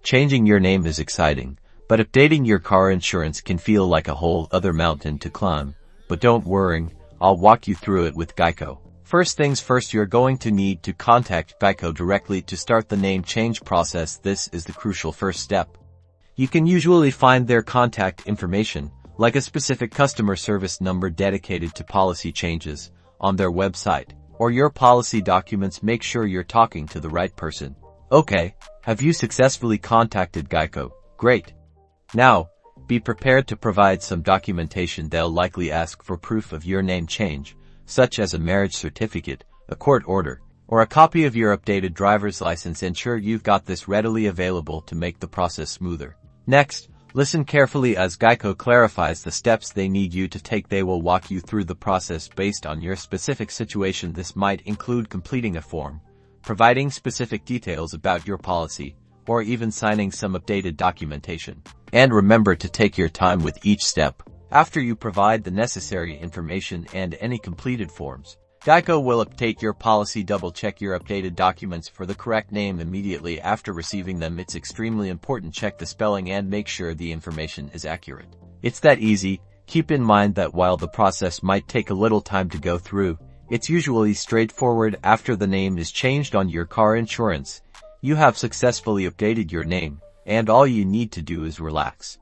Changing your name is exciting, but updating your car insurance can feel like a whole other mountain to climb. But don't worry, I'll walk you through it with Geico. First things first, you're going to need to contact Geico directly to start the name change process. This is the crucial first step. You can usually find their contact information, like a specific customer service number dedicated to policy changes, on their website, or your policy documents. Make sure you're talking to the right person. Okay, have you successfully contacted Geico? Great. Now, be prepared to provide some documentation. They'll likely ask for proof of your name change, such as a marriage certificate, a court order, or a copy of your updated driver's license. Ensure you've got this readily available to make the process smoother. Next, listen carefully as Geico clarifies the steps they need you to take. They will walk you through the process based on your specific situation. This might include completing a form, providing specific details about your policy, or even signing some updated documentation. And remember to take your time with each step. After you provide the necessary information and any completed forms, Geico will update your policy. Double-check your updated documents for the correct name immediately after receiving them. It's extremely important. Check the spelling and make sure the information is accurate. It's that easy. Keep in mind that while the process might take a little time to go through, it's usually straightforward. After the name is changed on your car insurance, you have successfully updated your name, and all you need to do is relax.